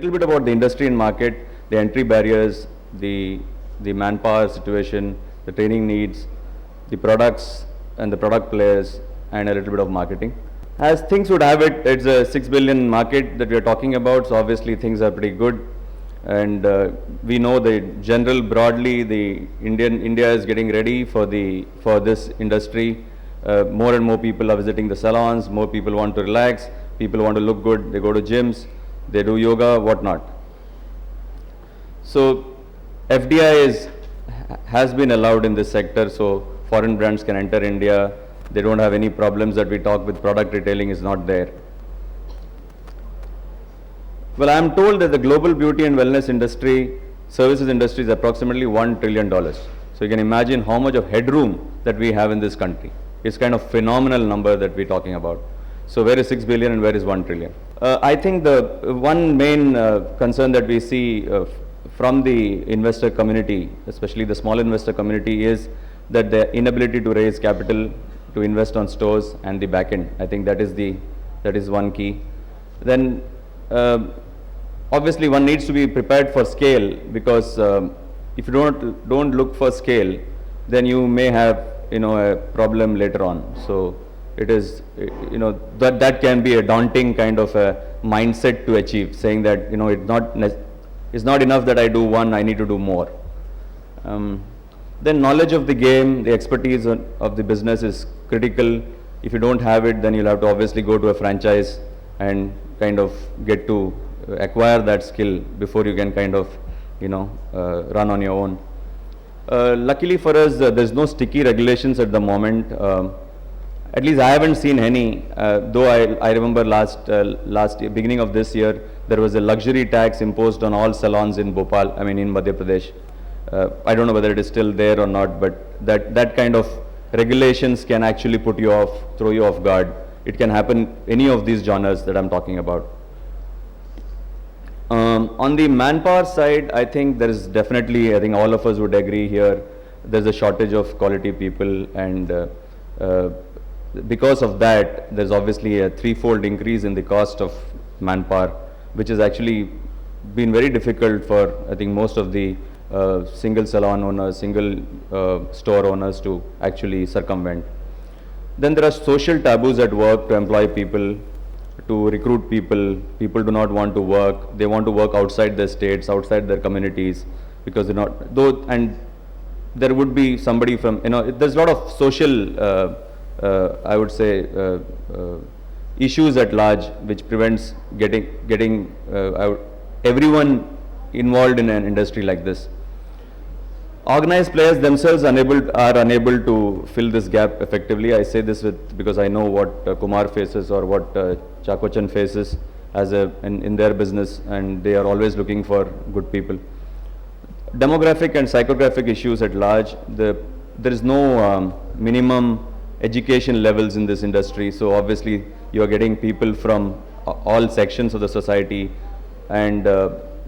little bit about the industry and market, the entry barriers, the manpower situation, the training needs, the products and the product players, and a little bit of marketing. As things would have it, it's a 6 billion market that we are talking about, so obviously things are pretty good. And we know that general broadly, India is getting ready for this industry. More and more people are visiting the salons, more people want to relax, people want to look good, they go to gyms, they do yoga, whatnot. So FDI has been allowed in this sector, so foreign brands can enter India. They don't have any problems that we talk with. Product retailing is not there. Well, I am told that the global beauty and wellness industry, services industry is approximately $1 trillion. So you can imagine how much of headroom that we have in this country. It's kind of phenomenal number that we're talking about. So where is 6 billion and where is 1 trillion? I think the one main concern that we see from the investor community, especially the small investor community, is that the inability to raise capital to invest on stores and the back end. I think that is one key. Then obviously one needs to be prepared for scale, because if you don't look for scale, then you may have a problem later on. So it is that can be a daunting kind of a mindset to achieve, saying that it's not enough that I do one, I need to do more. Then knowledge of the game, the expertise of the business is critical. If you don't have it, then you'll have to obviously go to a franchise and kind of get to acquire that skill before you can kind of run on your own. Luckily for us, there's no sticky regulations at the moment. At least I haven't seen any, though I remember last year, beginning of this year, there was a luxury tax imposed on all salons in Bhopal, in Madhya Pradesh. I don't know whether it is still there or not, but that kind of regulations can actually put you off, throw you off guard. It can happen any of these genres that I'm talking about. On the manpower side, I think there is definitely, I think all of us would agree here, there's a shortage of quality people, and because of that, there's obviously a threefold increase in the cost of manpower, which has actually been very difficult for, I think, most of the single salon owners, single store owners to actually circumvent. Then there are social taboos at work to employ people, to recruit people. People do not want to work. They want to work outside their states, outside their communities, because they're not, though, and there would be somebody from, there's a lot of social, I would say, issues at large, which prevents getting everyone involved in an industry like this. Organized players themselves are unable to fill this gap effectively. I say this because I know what Kumar faces or what Chakochan faces in their business, and they are always looking for good people. Demographic and psychographic issues at large. There is no minimum education levels in this industry, so obviously you are getting people from all sections of the society, and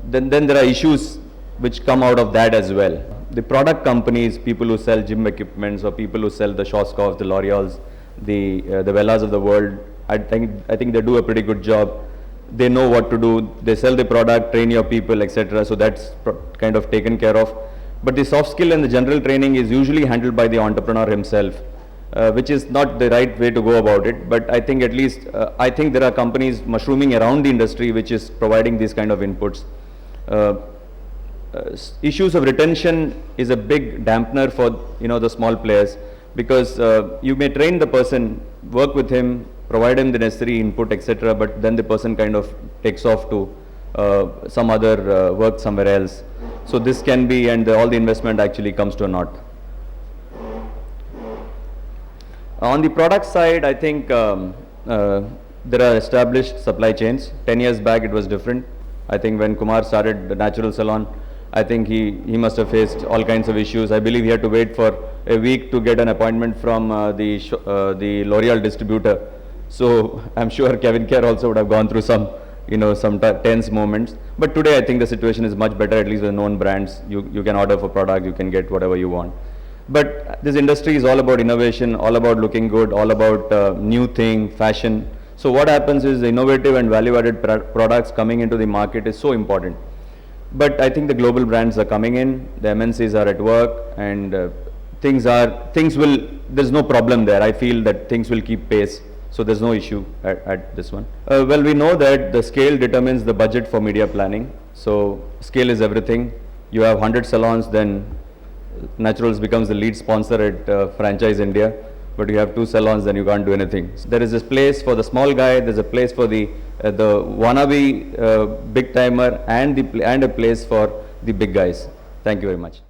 then there are issues which come out of that as well. The product companies, people who sell gym equipments, or people who sell the Schwarzkopfs, the L'Oreals, the Wellas of the world, I think they do a pretty good job. They know what to do. They sell the product, train your people, etc. So that's kind of taken care of. But the soft skill and the general training is usually handled by the entrepreneur himself, which is not the right way to go about it. But I think at least, I think there are companies mushrooming around the industry which is providing these kind of inputs. Issues of retention is a big dampener for the small players, because you may train the person, work with him, provide him the necessary input, etc., but then the person kind of takes off to some other work somewhere else. So this can be, and all the investment actually comes to a naught. On the product side, I think there are established supply chains. 10 years back it was different. I think when Kumar started the natural salon, I think he must have faced all kinds of issues. I believe he had to wait for a week to get an appointment from the L'Oreal distributor. So I'm sure Kevin Kerr also would have gone through some tense moments. But today I think the situation is much better, at least with known brands. You can order for product, you can get whatever you want. But this industry is all about innovation, all about looking good, all about new thing, fashion. So what happens is the innovative and value-added products coming into the market is so important. But I think the global brands are coming in, the MNCs are at work, and there's no problem there. I feel that things will keep pace, so there's no issue at this one. Well, we know that the scale determines the budget for media planning. So scale is everything. You have 100 salons, then Naturals becomes the lead sponsor at Franchise India. But you have 2 salons, then you can't do anything. So there is a place for the small guy, there's a place for the wannabe big timer, and a place for the big guys. Thank you very much.